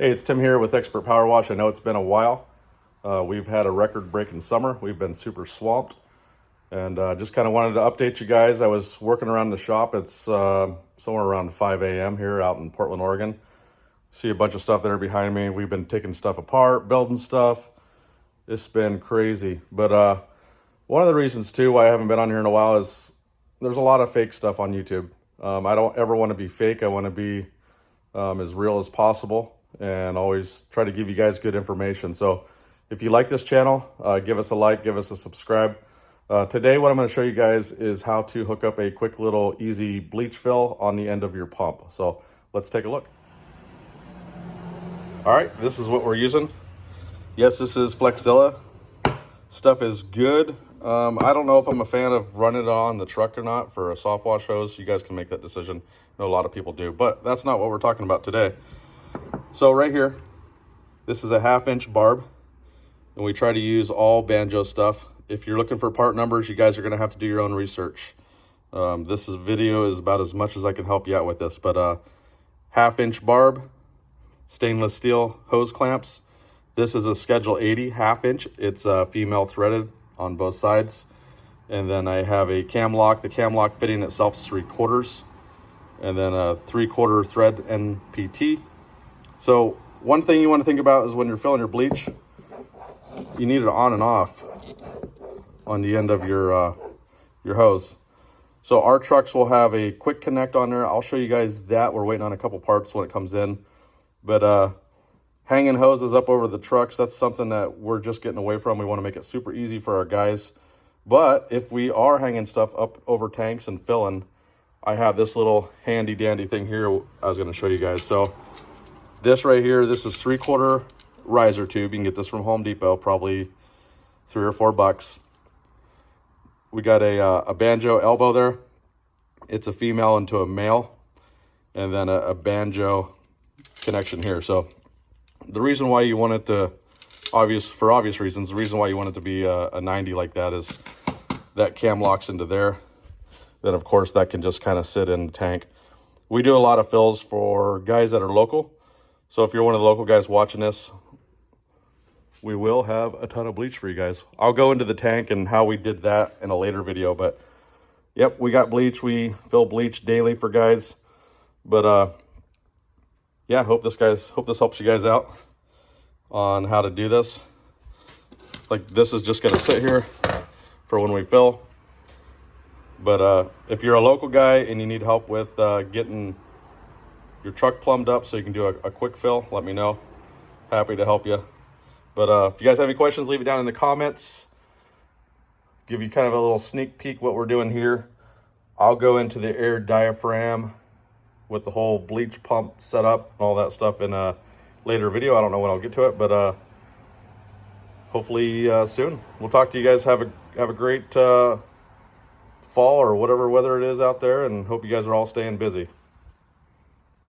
Hey, it's Tim here with Expert Power Wash. I know it's been a while. We've had a record-breaking summer. We've been super swamped, and just kind of wanted to update you guys. I was working around the shop. It's somewhere around 5 a.m. here out in Portland, Oregon. See a bunch of stuff there behind me. We've been taking stuff apart, building stuff. It's been crazy. But one of the reasons, too, why I haven't been on here in a while is there's a lot of fake stuff on YouTube. I don't ever want to be fake. I want to be as real as possible, and always try to give you guys good information. So if you like this channel, give us a like, give us a subscribe. Today what I'm going to show you guys is how to hook up a quick little easy bleach fill on the end of your pump. So let's take a look. All right, this is what we're using. Yes, this is Flexzilla. Stuff is good. I don't know if I'm a fan of running it on the truck or not for a soft wash hose. You guys can make that decision. I know a lot of people do, but that's not what we're talking about today. So right here, this is a 1/2-inch barb, and we try to use all banjo stuff. If you're looking for part numbers, you guys are going to have to do your own research. This video is about as much as I can help you out with this, but 1/2-inch barb, stainless steel hose clamps. This is a Schedule 80 1/2-inch. It's female threaded on both sides. And then I have a cam lock. The cam lock fitting itself is 3/4, and then a 3/4 thread NPT. So one thing you want to think about is when you're filling your bleach, you need it on and off on the end of your hose. So our trucks will have a quick connect on there. I'll show you guys that. We're waiting on a couple parts when it comes in. But hanging hoses up over the trucks, that's something that we're just getting away from. We want to make it super easy for our guys. But if we are hanging stuff up over tanks and filling, I have this little handy dandy thing here I was going to show you guys. So this right here, this is 3/4 riser tube. You can get this from Home Depot, probably $3 or $4. We got a banjo elbow there. It's a female into a male, and then a banjo connection here. So the reason why you want it to, for obvious reasons, the reason why you want it to be a 90 like that is that cam locks into there. Then of course that can just kind of sit in the tank. We do a lot of fills for guys that are local. So if you're one of the local guys watching this, we will have a ton of bleach for you guys. I'll go into the tank and how we did that in a later video, but yep, we got bleach. We fill bleach daily for guys. But yeah, hope this helps you guys out on how to do this. Like, this is just gonna sit here for when we fill. But if you're a local guy and you need help with getting your truck plumbed up so you can do a quick fill, let me know. Happy to help you. But if you guys have any questions, leave it down in the comments. Give you kind of a little sneak peek what we're doing here. I'll go into the air diaphragm with the whole bleach pump setup and all that stuff in a later video. I don't know when I'll get to it, but hopefully soon. We'll talk to you guys. Have a great fall or whatever weather it is out there, and hope you guys are all staying busy.